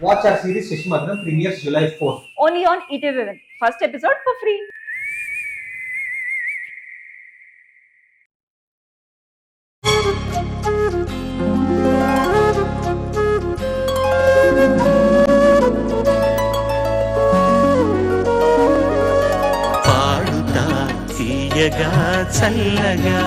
Watch our series Shishimardam premieres July 4th. Only on ETV. First episode for free. పాడుతా తీయగా చల్లగా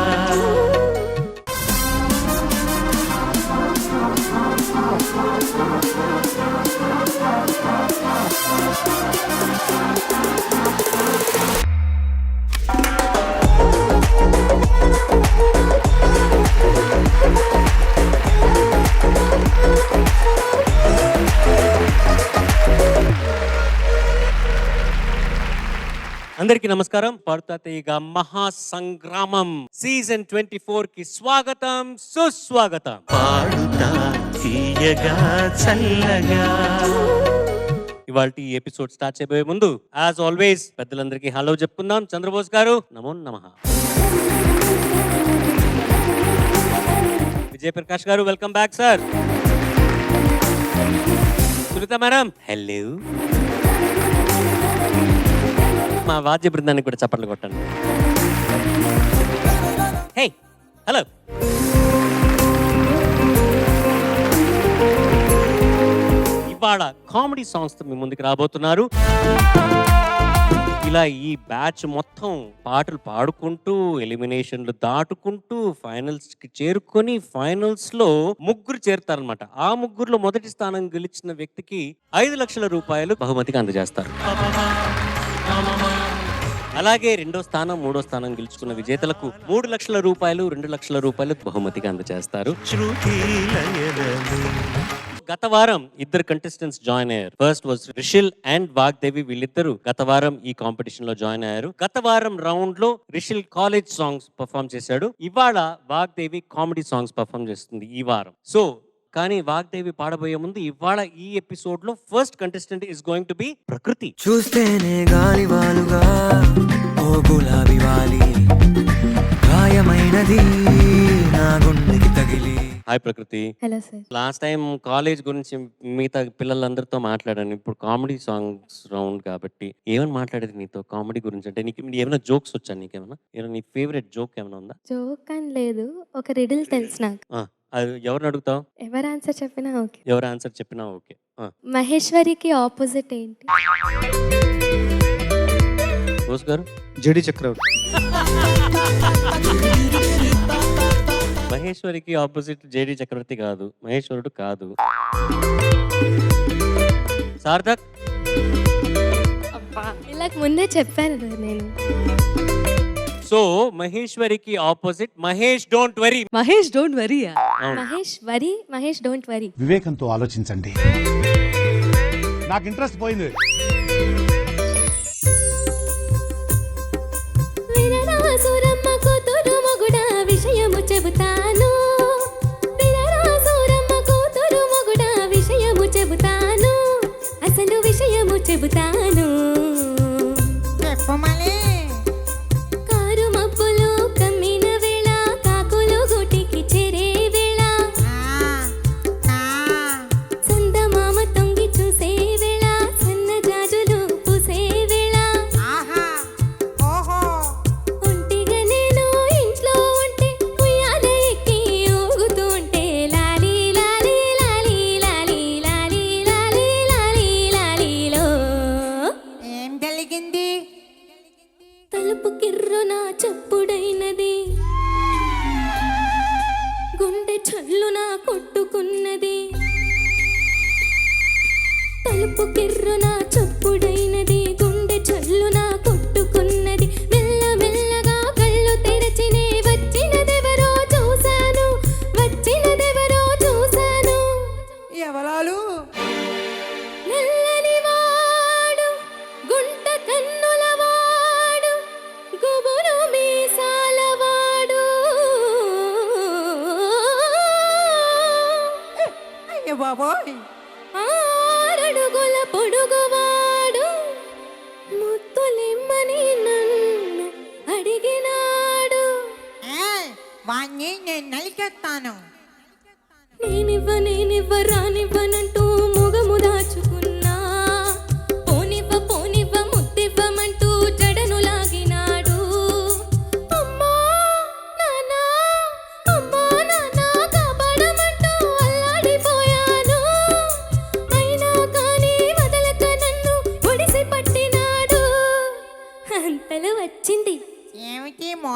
అందరికీ నమస్కారం. పాడుతా తీయగా మహాసంగ్రామం సీజన్ 24 కి స్వాగతం, సుస్వాగతం. పాడుతా తీయగా చల్లగా. ఇవాల్టి ఈ ఎపిసోడ్ స్టార్ట్ చేయబోయే ముందు యాజ్ ఆల్వేస్ పెద్దలందరికీ హలో చెప్పుకుందాం. చంద్రబోస్ గారు నమో నమః. విజయ్ ప్రకాష్ గారు welcome back sir. Sunitha madam hello. మా వాద్య బృందానికి కూడా చప్పట్లు కొట్టండి. Hey hello. ఇవాళ కామెడీ సాంగ్స్ తో మీ ముందుకు రాబోతున్నారు. ఇలా ఈ బ్యాచ్ మొత్తం పాటలు పాడుకుంటూ ఎలిమినేషన్లు దాటుకుంటూ ఫైనల్స్ కి చేరుకొని ఫైనల్స్ లో ముగ్గురు చేరుతారనమాట. ఆ ముగ్గురులో మొదటి స్థానం గెలిచిన వ్యక్తికి 5 లక్షల రూపాయలు బహుమతిగా అందజేస్తారు. అలాగే రెండో స్థానం మూడో స్థానం గెలుచుకున్న విజేతలకు 3 లక్షల రూపాయలు 2 లక్షల రూపాయలు బహుమతిగా అందజేస్తారు. గత వారం ఇద్దరు కంటెస్టెంట్స్ జాయిన్ అయ్యారు. First was Rishil and Vagdevi. వీళ్ళిద్దరు గత వారం ఈ కాంపిటీషన్ లో జాయిన్ అయ్యారు. గత వారం రౌండ్ లో రిషిల్ కాలేజ్ సాంగ్స్ పర్ఫామ్ చేశాడు. ఇవాళ వాగ్దేవి కామెడీ సాంగ్స్ పర్ఫామ్ చేస్తుంది ఈ వారం. సో కానీ వాగ్దేవి పాడబోయే ముందు ఇవాళ ఈ ఎపిసోడ్ లో first contestant is going to be ప్రకృతి. చూస్తేనే గాలి వాలుగా ఓ గులాబీ వాలి గాయమైనది నా గుండెకి తగిలి. హాయ్ ప్రకృతి. Hello sir. Last time college గురించి మిగతా పిల్లలందరితో మాట్లాడాను. ఇప్పుడు కామెడీ సాంగ్స్ రౌండ్ కాబట్టి ఏమైనా మాట్లాడేది నీతో కామెడీ గురించి? అంటే నీకు ఏమైనా జోక్స్ వచ్చా? నీకేమైనా నీ ఫేవరెట్ జోక్ ఏమైనా ఉందా? జోక్ అని లేదు, ఒక రిడిల్ తెలుసు నాకు. అది ఎవరిని అడుగుతావు? ఎవరు ఆన్సర్ చెప్పినా ఓకే. ఎవరు ఆన్సర్ చెప్పినా ఓకే. మహేశ్వరికి ఆపోజిట్ ఏంటి? బోస్ గారు జేడి చక్రవర్తి. మహేశ్వరికి ఆపోజిట్ జేడి చక్రవర్తి కాదు, మహేశ్వరుడు కాదు. సార్థక్ ఇలా ముందే చెప్పాను కదా నేను. సో మహేశ్వరికి opposite Mahesh don't worry. Mahesh don't worry. Mahesh don't worry. వివేకంతో ఆలోచించండి. నాకు ఇంట్రెస్ట్ పోయింది. వినరాసురమ్మ కూతురు మొగుడా విషయము చెబుతాను. వినరాసురమ్మ కూతురు మొగుడా విషయము చెబుతాను. అసలు విషయము చెబుతాను. కారు మబ్బులు కమ్మిన వేళ కాకులు గూటికి చేరే వేళ చందమామ తొంగి చూసే వేళ సన్నజాజులు పూసే వేళ ఒంటిగా నేను ఇంట్లో ఉంటే ఉయ్యాల ఎక్కి ఊగుతూ ఉంటే లాలీ లాలీ లాలీ లాలీ లాలీ లాలీ లాలీ లాలీలో ఏం జరిగింది? తలుపు కిర్రున చప్పుడైనది, గుండె చల్లున కొట్టుకున్నది. తలుపు కిర్రున చప్పుడైనది, గుండె చల్లున కొట్టుకున్నది. మెల్ల మెల్లగా కళ్ళు తెరచినే వచ్చినదెవరో చూశాను, వచ్చినదెవరో చూశాను. ఎవరాలు? నల్లని వాడు గుంట కన్నుల వాడు గుబురు మీసాల వాడు అయ్య బాబోయ్. 6 అడుగుల పొడుగువాడు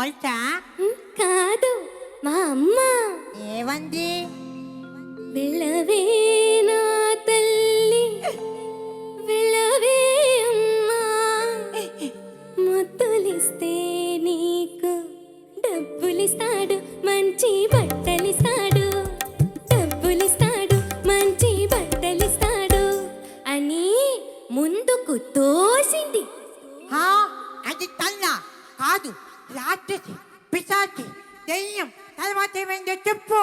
తెలుసా? కాదు మా అమ్మ. ఏమంది? వెళ్ళవే నా తల్లి, వెళ్ళవే అమ్మా, ముద్దులిస్తే నీకు డబ్బులిస్తాడు, మంచి బట్టలిస్తాడు, డబ్బులిస్తాడు, మంచి బట్టలిస్తాడు అని ముందుకు తోసింది. హా, అది తల్ల కాదు, రాక్షసి, పిశాచి, దెయ్యం. తర్వాత ఏమైందో చెప్పు.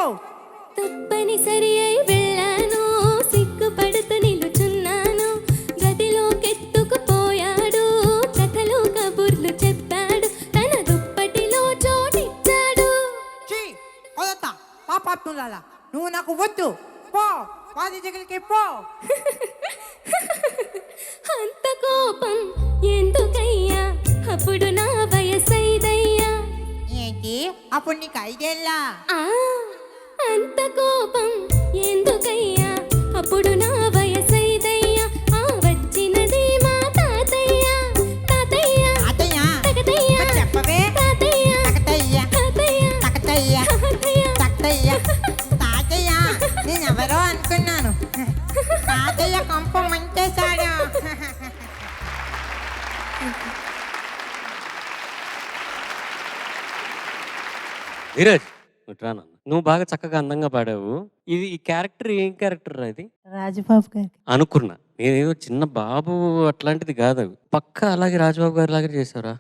తప్పనిసరి అయి వెళ్ళాను, సిగ్గుపడుతూ నిలుచున్నాను, గదిలోకెత్తుకుపోయాడు, కథలు కబుర్లు చెప్పాడు, తన దుప్పటిలో చోటిచ్చాడు. ఛీ, వదతా పాపాత్ములారా, నువ్వు నాకు వద్దు. పో, వారి దగ్గరికి పో. అంత కోపం ఎందుకయ్యా, అప్పుడు నా వయసైదయ్యా. ఏంటి, అప్పుడు నీకు 5 ఏళ్ళా? ఆ, అంత కోపం ఎందుకయ్యా, అప్పుడు నా వయసైదయ్యా. ఆ వచ్చినది మా తాతయ్య, తాతయ్య, తాతయ్య, తగతయ్య, మరి చెప్పవే. తాతయ్య, తకతయ్య, తాతయ్య, తకతయ్య, తాతయ్య. తకతయ్య, తాతయ్య. నేను ఎవరో అనుకున్నాను, తాతయ్య కొంప మంచేశాడు. ధీరజ్ నువ్వు రా నాన్న. నువ్వు బాగా చక్కగా అందంగా పాడావు. ఇది ఈ క్యారెక్టర్ ఏం క్యారెక్టర్ ఇది రాజబాబు గారికి అనుకున్నా. నేనేదో చిన్న బాబు అట్లాంటిది కాదు. పక్క అలాగే రాజబాబు గారి లాగే చేసావురా.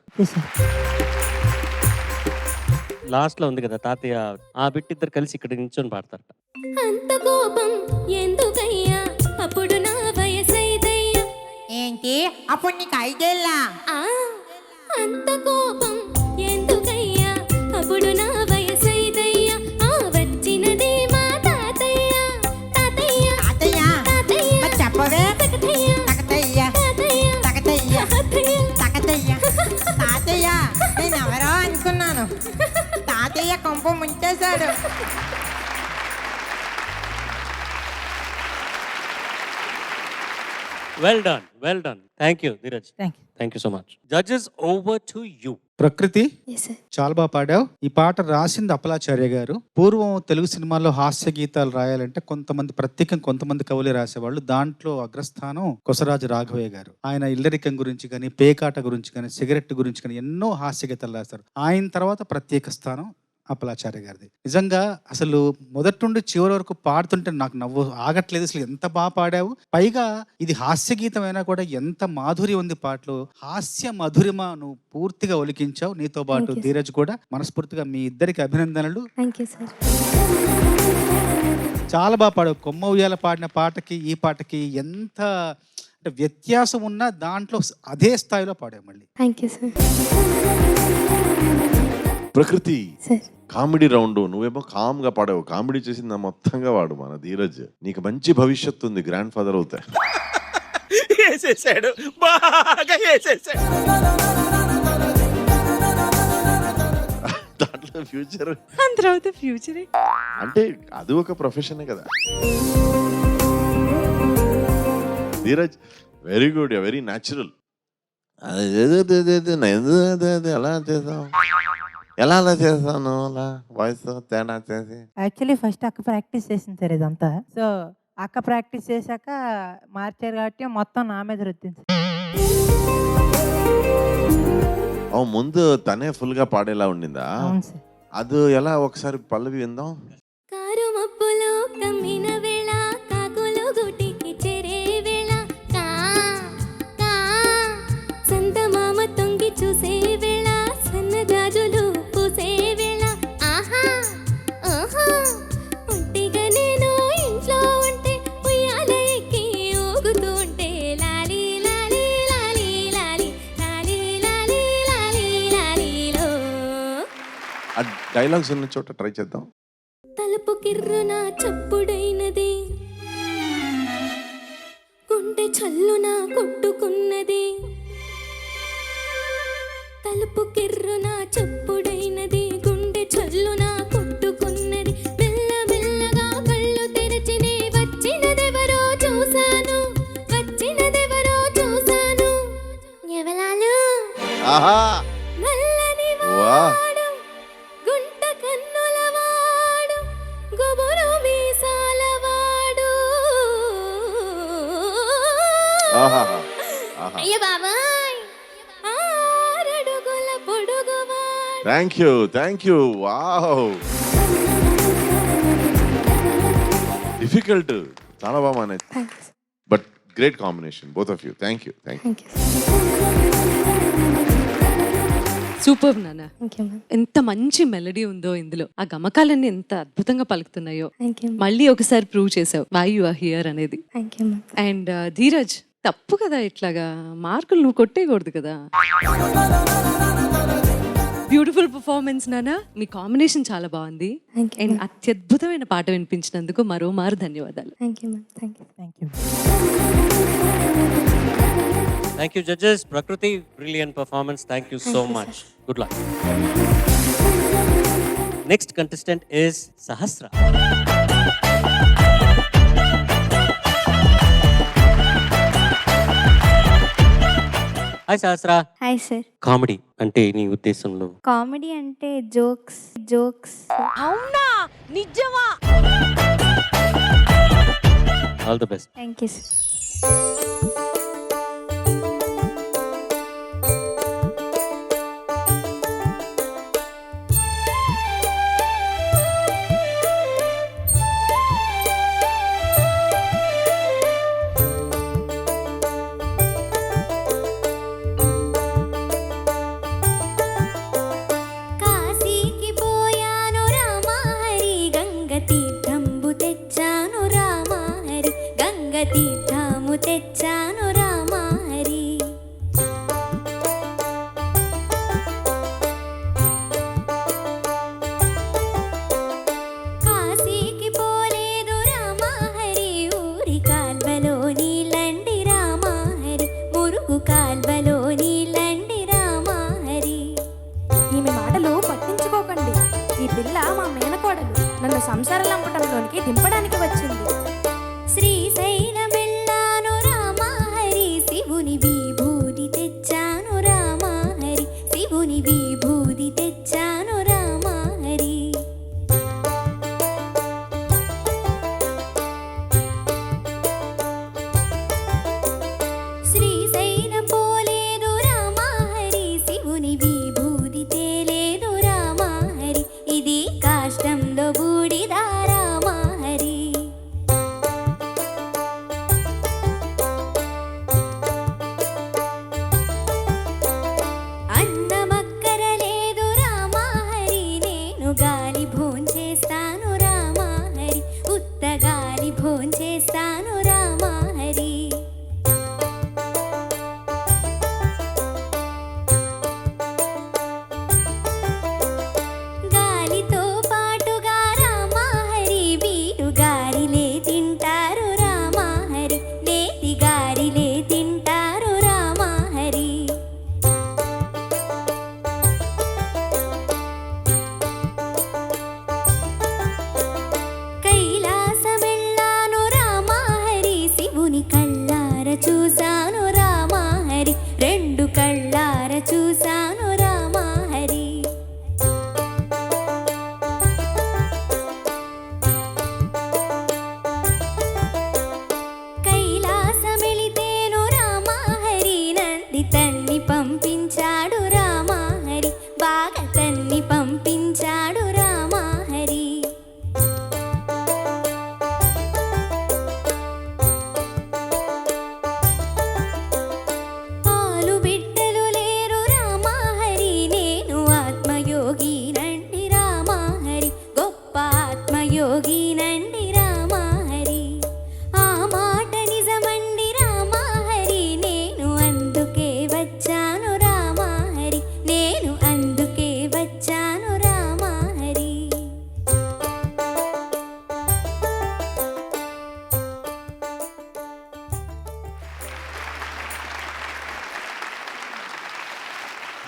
లాస్ట్ లో ఉంది కదా తాతయ్య, ఆ బిట్ ఇద్దరు కలిసి ఇక్కడ నించొని పాడతారట. అంత కోపం ఎందుకయ్యా, అప్పుడు నా వయసైదయ్యా. ఏంటి, అప్పుడు నీకు 5 ఏళ్ళా? ఆ, అంత కోపం ఎందుకయ్యా, అప్పుడు నా వయసైదయ్యా. ఆ వచ్చినది మా తాతయ్య, తాతయ్య, తాతయ్య, తాతయ్య, మరి చెప్పవే. తగతయ్య, తకతయ్య, తాతయ్య, తకతయ్య, తాతయ్య. తకతయ్య, తాతయ్య. నేను ఎవరో అనుకున్నాను, తాతయ్య కొంప ముంచేశాడు. Well done. Thank you Dheeraj. Thank you so much. Judges over to you. Prakruthi Yes, sir. చాలా బాగా పాడావు. ఈ పాట రాసింది అప్పలాచార్య గారు. పూర్వం తెలుగు సినిమాల్లో హాస్య గీతాలు రాయాలంటే కొంతమంది కవులే రాసేవాళ్ళు. దాంట్లో అగ్రస్థానం కొసరాజు రాఘవయ్య గారు. ఆయన ఇల్లరికం గురించి కానీ, పేకాట గురించి కానీ, సిగరెట్ గురించి కానీ ఎన్నో హాస్య గీతాలు రాస్తారు. ఆయన తర్వాత ప్రత్యేక స్థానం అప్పలాచార్య గారిది. నిజంగా అసలు మొదటి నుండి చివరి వరకు పాడుతుంటే నాకు నవ్వు ఆగట్లేదు. అసలు ఎంత బాగా పాడావు. పైగా ఇది హాస్య గీతం అయినా కూడా ఎంత మాధుర్యం ఉంది పాటలో. హాస్య మధురిమ నువ్వు పూర్తిగా ఒలికించావు. నీతో పాటు Thank you, ధీరజ్ కూడా. మనస్ఫూర్తిగా మీ ఇద్దరికి అభినందనలు. Thank you, sir. చాలా బాగా పాడావు. కొమ్మ ఉయ్యాల పాడిన పాటకి ఈ పాటకి ఎంత అంటే వ్యత్యాసం ఉన్నా దాంట్లో అదే స్థాయిలో పాడావు మళ్ళీ. Thank you, sir. ప్రకృతి Sir. కామెడీ రౌండ్ నువ్వేమో కామ్ గా పాడావు. కామెడీ చేసింది మొత్తంగా వాడు మన ధీరజ్. నీకు మంచి భవిష్యత్తు ఉంది, గ్రాండ్ ఫాదర్ అవుతా. వేసేసాడు, బాగా వేసేసాడు. దాంట్లో ఫ్యూచర్ తర్వాత ఫ్యూచర్ అంటే అది ఒక ప్రొఫెషనే కదా. Dheeraj very good, very natural. ఎలా అలా చేస్తాను, అలా వాయిస్ తేడా చేసి. యాక్చువల్లీ ఫస్ట్ అక్క ప్రాక్టీస్ చేసింది సార్ ఇదంతా. సో అక్క ప్రాక్టీస్ చేశాక మార్చారు కాబట్టి మొత్తం నా మీద రుద్దింది. ముందు తనే ఫుల్ గా పాడేలా ఉండిందా? అవును సార్. అది ఎలా, ఒకసారి పల్లవి విందాం. కారు మబ్బులో కమ్మిన వేళ, కాకులు గూటికి చేరే వేళ, కా కా చందమామ తొంగి చూసే వేళ, సన్నజాజులు పూసే వేళ, ఆహా ఆహా ఒంటిగా నేను ఇంట్లో ఉంటే, ఉయ్యాల ఎక్కి ఊగుతూ ఉంటే, లాలి లాలి లాలి లాలి లాలి లాలి లాలి లాలిలో. ఆ డైలాగ్స్ ఉన్న చోట ట్రై చేద్దాం. తలుపు కిర్రున చప్పుడైనది, గుండె చల్లున కొట్టుకున్నది. తలుపు కిర్రున చప్పుడైనది, గుండె చల్లున కొట్టుకున్నది. మెల్ల మెల్లగా కళ్ళు తెరచినే, వచ్చినదెవరో చూశాను, వచ్చినదెవరో చూశాను. ఎవలాలు ఆహా నల్లని వా వాడు, ఆహాహా. ఆహా. అయ్య బాబాయ్ ఆరడుగుల పొడుగువాడు థ్యాంక్ యూ వావ్. డిఫికల్ట్, చాలా బాగా manage, but great combination both of you. Thank you. Super నాన్న, ఎంత మంచి మెలడీ ఉందో ఇందులో, ఆ గమకాలన్నీ ఎంత అద్భుతంగా పలుకుతున్నాయో మళ్ళీ ఒకసారి ప్రూవ్ చేసావు వై యు ఆర్ హియర్ అనేది. అండ్ ధీరజ్, తప్పు కదా ఇట్లాగా మార్కులు నువ్వు కొట్టేయకూడదు కదా. బ్యూటిఫుల్ పర్ఫార్మెన్స్ నాన్న, మీ కాంబినేషన్ చాలా బాగుంది. అండ్ అత్యద్భుతమైన పాట వినిపించినందుకు మరోమారు ధన్యవాదాలు. Thank you. Thank you judges. Prakruthi, brilliant performance. Thank you so much. Good luck. Next contestant is Sahasra. Hi Sahasra. Hi sir. Comedy అంటే నీ ఉద్దేశంలో? కామెడీ అంటే జోక్స్. అవునా, నిజమా? All the best. Thank you sir. కాశీకి పోయాను రామహరి, గంగ తీర్థంబు తెచ్చాను రామహరి, గంగ తీర్థము తెచ్చాను రామహరి. కాశీకి పోలేదు రామహరి, ఊరి కాల్వలో నీళ్ళండి రామహరి, మురుగు కాల్వలో నీళ్ళండి రామహరి. ఈమె మాటలు పట్టించుకోకండి. ఈ పిల్ల మా మేనకోడలు, నన్ను సంసార లంపటంలోనికి దింపడానికి వచ్చింది. శ్రీశైలం వెళ్ళాను రామహరి, శివుని విభూది తెచ్చాను రామహరి, శివుని విభూది తెచ్చాను రామహరి. శ్రీశైలం పోలేదు రామహరి, శివుని విభూది తేలేదు రామహరి, ఇది కాష్టంలో బూడిద రామహరి. అన్నమక్కరలేదు రామహరి, నేను గాలి భోంచేస్తాను రామహరి, ఉత్త గాలి భోంచేస్తాను రామహరి. గాలితో పాటుగా రామహరి, వీరు గారిలే తింటారు రామహరి, నేతి గారిలే తింటారు రామహరి. కైలాసం వెళ్ళాను రామహరి, శివుని కళ్ళార చూశాను రామహరి, రెండు కళ్ళార చూశాను రామహరి. కైలాసమెళితేను రామహరి, నంది తన్ని పంపించాడు రామహరి, బాగా తన్ని పంపించాడు రామహరి. పాలు బిడ్డలు లేరు రామహరి, నేను ఆత్మయోగి నండి రామహరి, గొప్ప ఆత్మయోగి నండి రామహరి. ఆ మాట నిజమండి రామహరి, నేను అందుకే వచ్చాను రామహరి, నేను అందుకే వచ్చాను Ramahari.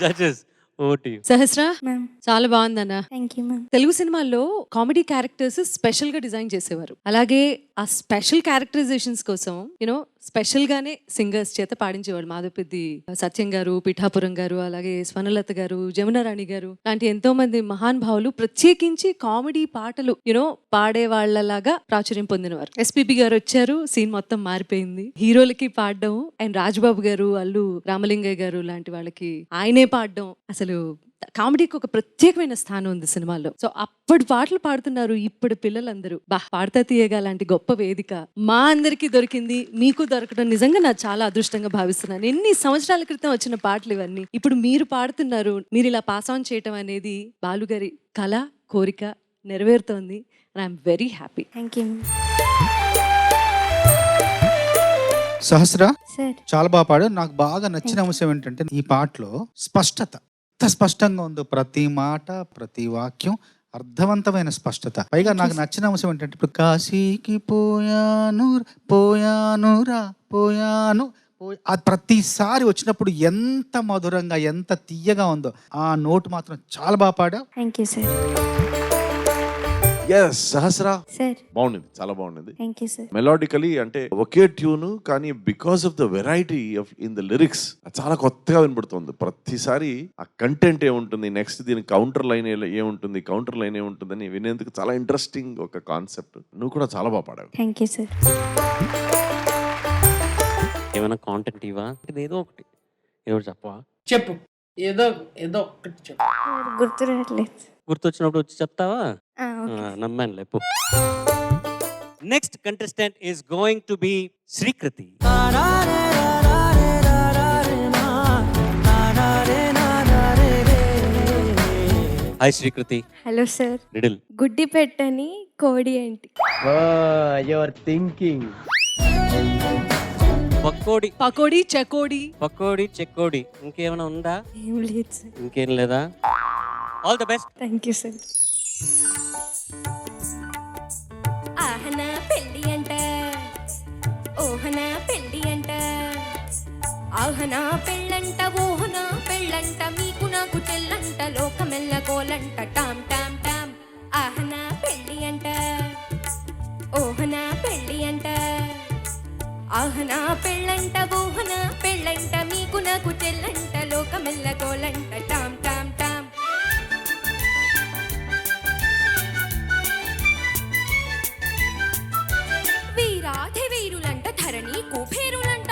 Judges, over to you. Sahasra, ma'am. చాలా బాగుందన్న. Thank you ma'am. తెలుగు సినిమాల్లో కామెడీ క్యారెక్టర్స్ స్పెషల్ గా డిజైన్ చేసేవారు. అలాగే ఆ స్పెషల్ క్యారెక్టరైజేషన్స్ కోసం యూనో స్పెషల్ గానే సింగర్స్ చేత పాడించేవాడు. మాధవపెద్ది సత్యం గారు, పిఠాపురం గారు, అలాగే స్వనలత గారు, జమున రాణి గారు లాంటి ఎంతో మంది మహాన్ భావులు ప్రత్యేకించి కామెడీ పాటలు యూనో పాడే వాళ్ళలాగా ప్రాచుర్యం పొందినవారు. ఎస్పీబీ గారు వచ్చారు, సీన్ మొత్తం మారిపోయింది. హీరోలకి పాడడం అండ్ రాజబాబు గారు, అల్లు రామలింగయ్య గారు లాంటి వాళ్ళకి ఆయనే పాడడం, అసలు కామెడీకి ఒక ప్రత్యేకమైన స్థానం ఉంది సినిమాలో. సో అప్పటి పాటలు పాడుతున్నారు ఇప్పటి పిల్లలందరూ. పాడతా తీయగా లాంటి గొప్ప వేదిక మా అందరికీ దొరికింది, మీకు దొరకడం నిజంగా నాకు చాలా అదృష్టంగా భావిస్తున్నాను. ఎన్ని సంవత్సరాల క్రితం వచ్చిన పాటలు ఇవన్నీ ఇప్పుడు మీరు పాడుతున్నారు. మీరు ఇలా పాస్ ఆన్ చేయటం అనేది బాలుగారి కళ, కోరిక నెరవేరుతోంది. And I'm very happy. Thank you Sahasra sir. చాలా బాగా పాడు. నాకు బాగా నచ్చిన అంశం ఏంటంటే ఈ పాటలో స్పష్టత ఎంత స్పష్టంగా ఉందో, ప్రతి మాట ప్రతి వాక్యం అర్థవంతమైన స్పష్టత. పైగా నాకు నచ్చిన అంశం ఏంటంటే ఇప్పుడు కాశీకి పోయాను పోయానురా పోయాను అది ప్రతిసారి వచ్చినప్పుడు ఎంత మధురంగా ఎంత తీయగా ఉందో. ఆ నోటు మాత్రం చాలా బాగా పాడా. Thank you sir. Yes Sahasra sir. బాగుండింది, చాలా బాగుండింది. Thank you sir. మెలోడికలీ అంటే ఒకే ట్యూన్ కానీ because of the variety of in the lyrics చాలా కొత్తగా వినపడుతుంది. ప్రతిసారి ఆ కంటెంట్ ఏముంటుంది, నెక్స్ట్ దీని కౌంటర్ లైన్ ఏముంటుంది, కౌంటర్ లైన్ ఏముంటుందని వినేందుకు చాలా ఇంట్రెస్టింగ్ ఒక కాన్సెప్ట్. నువ్వు కూడా చాలా బాగా పాడావు. Thank you sir. ఏమైనా కాంటెంట్ ఇవా, ఏదో ఒకటి ఏదో చెప్పవా? చెప్పు, ఏదో ఏదో ఒకటి చెప్పు. గుర్తు రావట్లేదు. గుర్తొచ్చినప్పుడు వచ్చి చెప్తావా? నమ్మాను లేపు. Next contestant is going to be Srikriti. Hi Srikriti. Hello sir. Riddle. గుడ్డి పెట్టని కోడి ఏంటి? పక్కోడి. పకోడీ, చకోడీ. పక్కోడి, చెక్కోడి. ఇంకేమైనా ఉందా? ఏం లేదు సార్. ఇంకేం లేదా? All the best. Thank you sir. ఆహన పెళ్ళి అంట, ఓహన పెళ్ళి అంట, ఆహన పెళ్ళంట, ఓహన పెళ్ళంట, మీకు నాకు చెల్లంట, లోకమెల్ల కోలంట, టామ్ టామ్ టామ్. ఆహన పెళ్ళి అంట, ఓహన పెళ్ళి అంట, ఆహన పెళ్ళంట, ఓహన పెళ్ళంట, మీకు నాకు చెల్లంట, లోకమెల్ల కోలంట, టామ్ టామ్ టామ్. వీరాధి వీరులంట, ధరణి కుబేరులంట,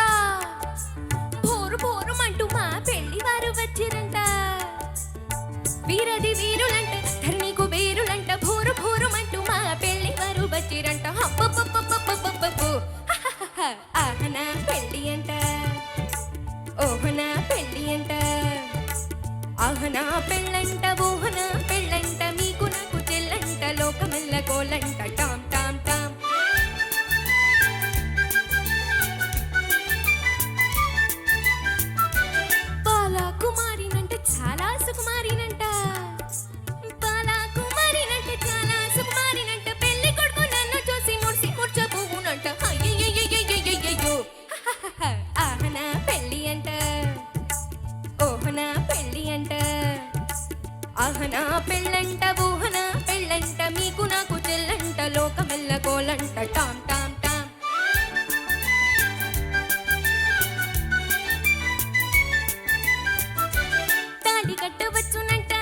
భోరు భోరుమంటూ మా పెళ్లి వారు వచ్చిరంట. వీరది వీరులంట, ధరణి కుబేరులంట, భోరు భోరుమంటూ మా పెళ్లి వారు వచ్చిరంట. హబ్బబ్బబ్బబ్బబ్బబ్బబ్బో. ఆహన పెళ్ళి అంట, ఓహన పెళ్ళి అంట, ఆహన పెళ్ళంట, ఓహన పెళ్ళంట, మీకు నాకు చెల్లంట, లోకమెల్ల కోలంట, టామ్ టామ్ టామ్. బాలకుమారినంటే చాలా సుకుమారినంట, బాలకుమారినంటే చాలా సుకుమారినంట, పెళ్లి కొడుకు నన్ను చూసి మురిసి ముర్చపోవునంట. అయ్యయ్యయ్యయ్యయ్యయ్యో. ఆహన పెళ్ళి అంట, ఓహన పెళ్ళి అంట, ఆహన పెళ్ళంట, ఓహన పెళ్ళంట, మీకు నాకు చెల్లంట, లోకమెల్ల కోలంట, టామ్ టామ్ టామ్. తాళి కట్టవచ్చునంట,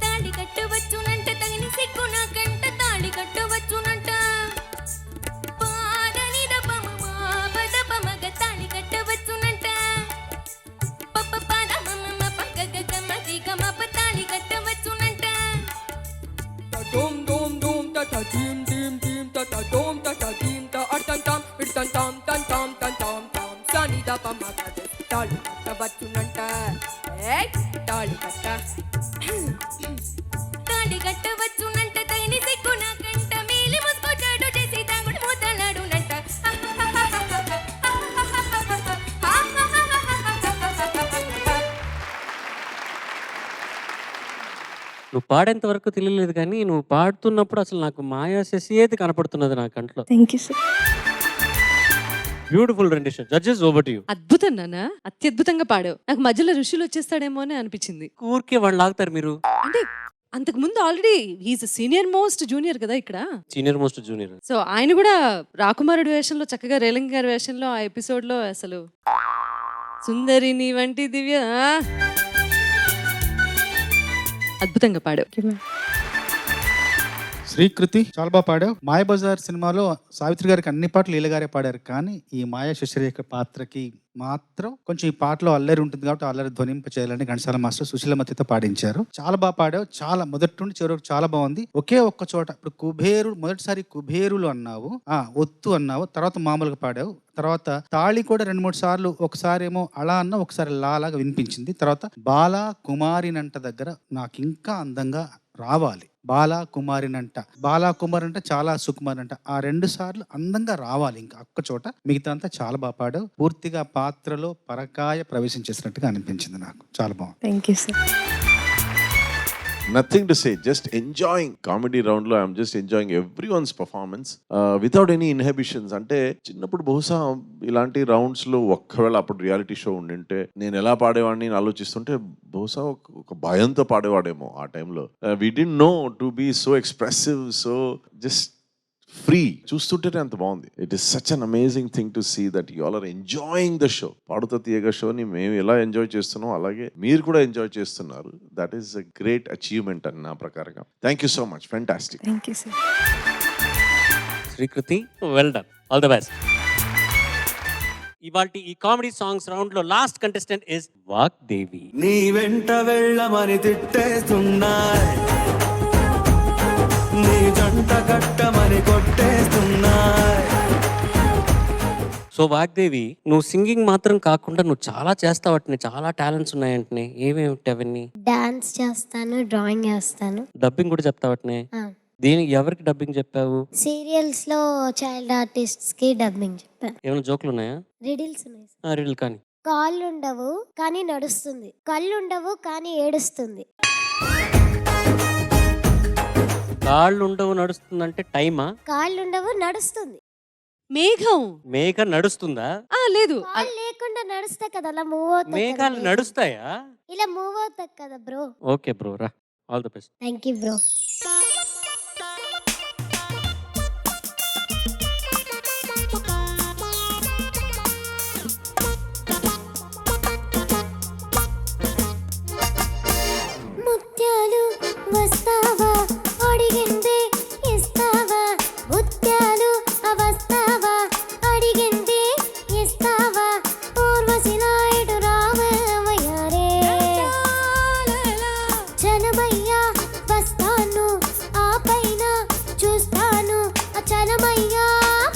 తాళి కట్టవచ్చునంట, తగిన సిగ్గు నాకంట, తాళి కట్టవచ్చునంట, పాదని దపమ పదపమగ, తాళి కట్టవచ్చునంట, పప్ప పద మమ పగగ గమ దిగమ తాళి కట్టవచ్చునంట. డోమ్ డోమ్ డోమ్ తట టీమ్ టీమ్ టీమ్ తట డోమ్ తట టీమ్ త అటం తం ఇటం తం తం తం తం తం తం సని దప మగ తాళి కట్టవచ్చునంట. ఏయ్ తాళి కట్ట. తాళి కట్టవచ్చునంట, తగిన సిగ్గు నాకంట, మేలి ముసుకో చాటు చేసి తాగుడు మూతలాడునంట. నువ్వు పాడేంత వరకు తెలియలేదు కానీ నువ్వు పాడుతున్నప్పుడు అసలు నాకు మాయా శశియేది కనపడుతున్నది నా కంట్లో. Thank you sir. Beautiful rendition. Judges over to you. అద్భుతం నాన్న, అత్యద్భుతంగా పాడావు. నాకు మధ్యలో ఋషులు వచ్చేస్తాడేమో అని అనిపించింది. ఊరికే వాళ్ళు లాగుతారు మీరు. అంటే అంతకు ముందు already he's senior most junior కదా ఇక్కడ. Senior most junior. సో ఆయన కూడా రాకుమారుడి వేషంలో చక్కగా రేలంగి గారి వేషంలో ఆ ఎపిసోడ్ లో అసలు సుందరి నీ వంటి దివ్య అద్భుతంగా పాడావు. శ్రీకృతి చాలా బాగా పాడావు. మాయబజార్ సినిమాలో సావిత్రి గారికి అన్ని పాటలు లీలగారే పాడారు, కానీ ఈ మాయా శశిరేఖ పాత్రకి మాత్రం కొంచెం ఈ పాటలో అల్లరి ఉంటుంది కాబట్టి అల్లరి ధ్వనింప చేయాలని ఘంటసాల మాస్టర్ సుశీలమతితో పాడించారు. చాలా బాగా పాడావు, చాలా మొదటి నుండి చివరి వరకు చాలా బాగుంది. ఒకే ఒక్క చోట ఇప్పుడు కుబేరు మొదటిసారి కుబేరులు అన్నావు, ఒత్తు అన్నావు, తర్వాత మామూలుగా పాడావు, తర్వాత తాళి కూడా 2-3 సార్లు, ఒకసారి ఏమో అలా అన్న, ఒకసారి లాలాగా వినిపించింది. తర్వాత బాలా కుమారినంట దగ్గర నాకు ఇంకా అందంగా రావాలి, బాలా కుమారినంట, బాలా కుమారంట చాలా సుకుమారంట, ఆ 2 సార్లు అందంగా రావాలి ఇంకా ఒక్క చోట. మిగతా అంతా చాలా బాగా పాడావు. పూర్తిగా పాత్రలో పరకాయ ప్రవేశించేసినట్టుగా అనిపించింది నాకు. చాలా బాగుంది. Thank you sir. Nothing to say, just enjoying. Comedy round lo I'm just enjoying everyone's performance without any inhibitions. అంటే చిన్నప్పుడు బహుశా ఇలాంటి రౌండ్స్ లో ఒక్కవేళ అప్పుడు రియాలిటీ షో ఉండింటే నేను ఎలా పాడేవాడిని ఆలోచిస్తుంటే బహుశా ఒక భయంతో పాడేవాడేమో ఆ టైంలో. We didn't know to be so expressive, so just free. చూస్తుంటేనే అంత బాగుంది. It is such an amazing thing to see that you all are enjoying the show. Padutha Theeyaga షోని మేము ఎలా ఎంజాయ్ చేస్తున్నాం అలాగే మీరు కూడా ఎంజాయ్ చేస్తున్నారు. That is a great achievement అని నా ప్రకారంగా. Thank you so much, fantastic. Thank you sir. Srikriti well done, all the best. ఇవాల్టి ఈ కామెడీ సాంగ్స్ రౌండ్ లో లాస్ట్ కంటెస్టెంట్ ఇస్ వాగ్దేవి. నీ వెంట వెళ్ళమని తిట్టేస్తున్నాయి, నీ జంట కట్టమని కొట్టేస్తున్నాయి. సో వాగ్దేవి, నువ్వు సింగింగ్ మాత్రం కాకుండా నువ్వు చాలా చేస్తావట్నే, చాలా టాలెంట్స్ ఉన్నాయంటనే. ఏమేమిటి అవన్నీ? డాన్స్ చేస్తాను, డ్రాయింగ్ చేస్తాను, డబ్బింగ్ కూడా చెప్తావట్నే. దేనికి, ఎవరికి డబ్బింగ్ చెప్పావు? సీరియల్స్ లో చైల్డ్ ఆర్టిస్ట్స్ కి డబ్బింగ్ చెప్పాను. ఏమైనా జోకులు ఉన్నాయా? రిడిల్స్ ఉన్నాయి. రిడిల్ కానీ. కాళ్ళు ఉండవు కానీ నడుస్తుంది, కళ్ళు ఉండవు కానీ ఏడుస్తుంది. కాళ్ళు ఉండవు నడుస్తుందంటే టైమా? కాళ్ళు ఉండవు నడుస్తుంది. మేఘం. మేఘ నడుస్తుందా? లేదు, కాళ్ళు లేకుండా నడుస్తా కదా, అలా మూవ్ అవుతా. మేఘాలు నడుస్తాయా? ఇలా మూవ్ అవుతా కదా బ్రో. ఓకే బ్రో, రా, all the best. Thank you bro. ముత్యాలు వస్తావా అడిగింది ఇస్తావా, ముత్యాలు వస్తావా అడిగింది ఇస్తావా, పూర్వశిలాయుడు రామయ్యారే చలమయ్యా వస్తాను, ఆ పైన చూస్తాను, చలమయ్యా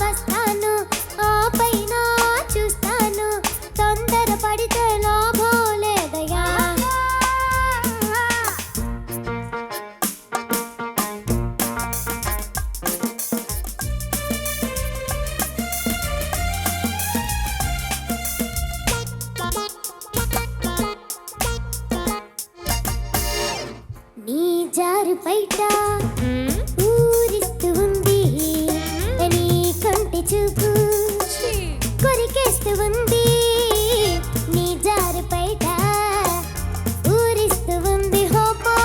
వస్తాను, ఆ పైన చూస్తాను, తొందర పడితే లాభం లేదయ్యా. నీ జారు బయట ఊరిస్తూ ఉంది, నీ కంటి చూపు కొరికేస్తూ ఉంది. నీ జారు బయట ఊరిస్తూ ఉంది, హోపో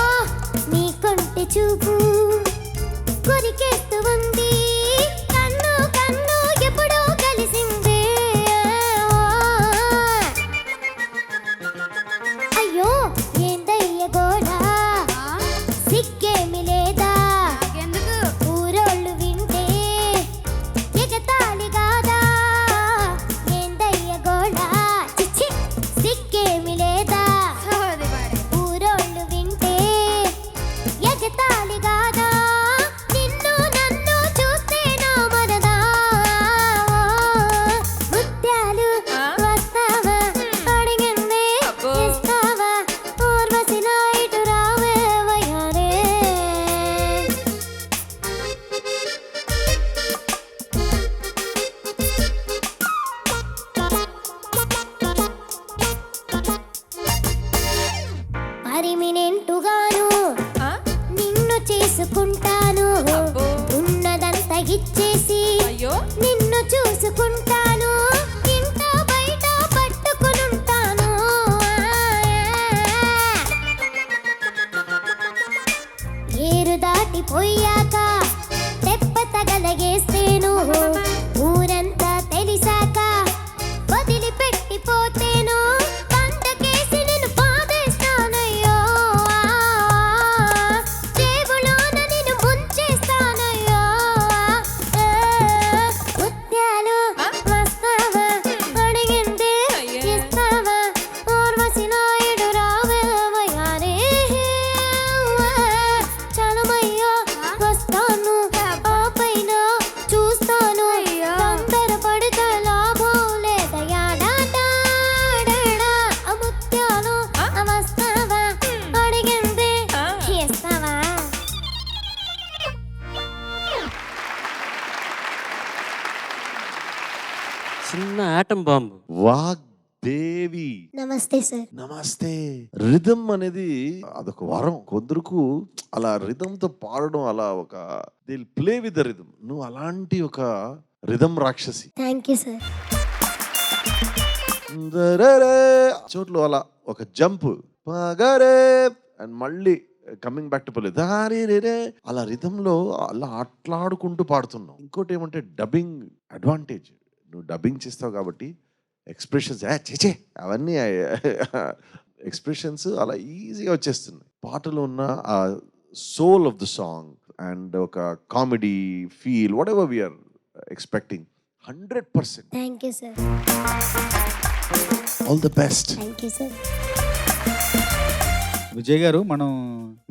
నీ కంటి చూపు కొరికేస్తూ ఉంది. కన్ను కన్ను ఎప్పుడో కలిసిందే, అయ్యో ఏందయ్య గోడా సిగ్గేమి లేదా, ఊరోళ్ళు వింటే ఎగతాళి కాదా, ఏందయ్య గోడా చిచ్చి సిగ్గేమి లేదా, ఊరోళ్ళు వింటే ఎగతాళి కాదా. Atom bomb. వాగ్దేవి. నమస్తే సార్. నమస్తే. రిథమ్ అనేది అదొక వరం. కొందరుకు అలా రిథమ్ తో పాడడం, అలా ఒక they play with the rhythm. నువ్వు అలాంటి ఒక రిథమ్ రాక్షసి. Thank you sir. చోట్లు అలా ఒక జంప్ అండ్ మళ్ళీ కమింగ్ బ్యాక్ టు పల్లె అలా రిథంలో అలా ఆటలాడుకుంటూ పాడుతున్నావు. ఇంకోటి ఏమంటే డబ్బింగ్ అడ్వాంటేజ్. నువ్వు డబ్బింగ్ చేస్తావు కాబట్టి ఎక్స్ప్రెషన్స్ చేచే అవన్నీ ఎక్స్ప్రెషన్స్ అలా ఈజీగా వచ్చేస్తున్నాయి. పాటలో ఉన్న ఆ soul of the song and ఒక comedy feel whatever we are expecting 100%. Thank you sir. All the best. Thank you sir. Vijay గారు,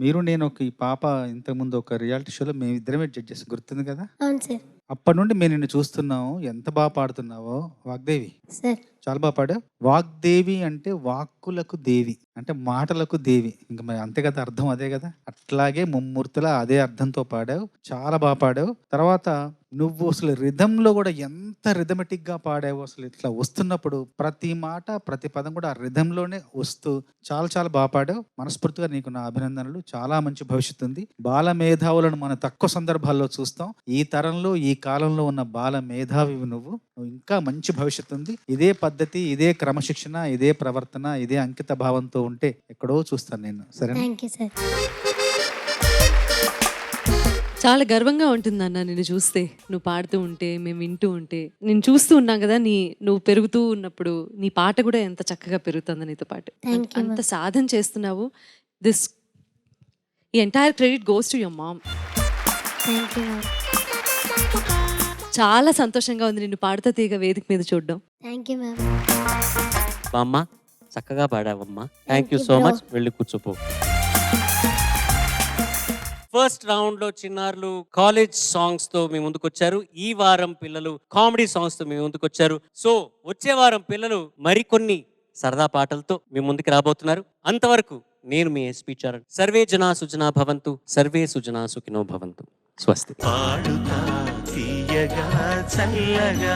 మీరు నేను ఈ పాప ఇంతకుముందు ఒక రియాలిటీ షోలో మేము ఇద్దరమే జడ్జెస్, గుర్తుంది కదా? అవును సార్. అప్పటి నుండి మేము నిన్ను చూస్తున్నాము, ఎంత బాగా పాడుతున్నావో. వాగ్దేవి సార్. చాలా బాగా పాడావు. వాగ్దేవి అంటే వాక్కులకు దేవి, అంటే మాటలకు దేవి. ఇంకా మరి అంతే కదా, అర్థం అదే కదా. అట్లాగే ముమ్మూర్తుల అదే అర్థంతో పాడావు, చాలా బాగా పాడావు. తర్వాత నువ్వు అసలు రిథంలో కూడా ఎంత రిథమెటిక్ గా పాడావు. అసలు ఇట్లా వస్తున్నప్పుడు ప్రతి మాట ప్రతి పదం కూడా ఆ రిథంలోనే వస్తూ చాలా చాలా బాగా పాడావు. మనస్ఫూర్తిగా నీకు నా అభినందనలు. చాలా మంచి భవిష్యత్తు ఉంది. బాల మేధావులను మనం తక్కువ సందర్భాల్లో చూస్తాం. ఈ తరంలో ఈ కాలంలో ఉన్న బాల మేధావివి నువ్వు ఇంకా మంచి భవిష్యత్తు ఉంది. ఇదే పద్ధతి, ఇదే క్రమశిక్షణ, ఇదే ప్రవర్తన, ఇదే అంకిత భావంతో ఉంటే ఎక్కడో చూస్తాను నేను. సరే, థ్యాంక్ యూ సార్. చాలా గర్వంగా ఉంటుందన్న నిన్ను చూస్తే, నువ్వు పాడుతూ ఉంటే, మేము వింటూ ఉంటే. నేను చూస్తూ ఉన్నాం కదా, నువ్వు పెరుగుతూ ఉన్నప్పుడు నీ పాట కూడా ఎంత చక్కగా పెరుగుతుంది నీతో పాటు. అంత సాధన చేస్తున్నావు. ఈ entire credit goes to your mom. Thank you. చాలా సంతోషంగా ఉంది నిన్ను పాడుతా తీగ వేదిక మీద చూడడం. Thank you ma'am. అమ్మా చక్కగా పాడావమ్మా. Thank you so much. వెళ్ళి కూర్చోపో. ఫస్ట్ రౌండ్ లో చిన్నారులు కాలేజ్ సాంగ్స్ తో మీ ముందుకు వచ్చారు. ఈ వారం పిల్లలు కామెడీ సాంగ్స్ తో మీ ముందుకు వచ్చారు. సో వచ్చే వారం పిల్లలు మరికొన్ని సరదా పాటలతో మీ ముందుకు రాబోతున్నారు. అంతవరకు నేను మీ ఎస్పీ చరణ్. సర్వే జనా సుజనా భవంతు, సర్వే సుజనా సుఖినో భవంతు. స్వస్తి. పాడుతా తీయగా చల్లగా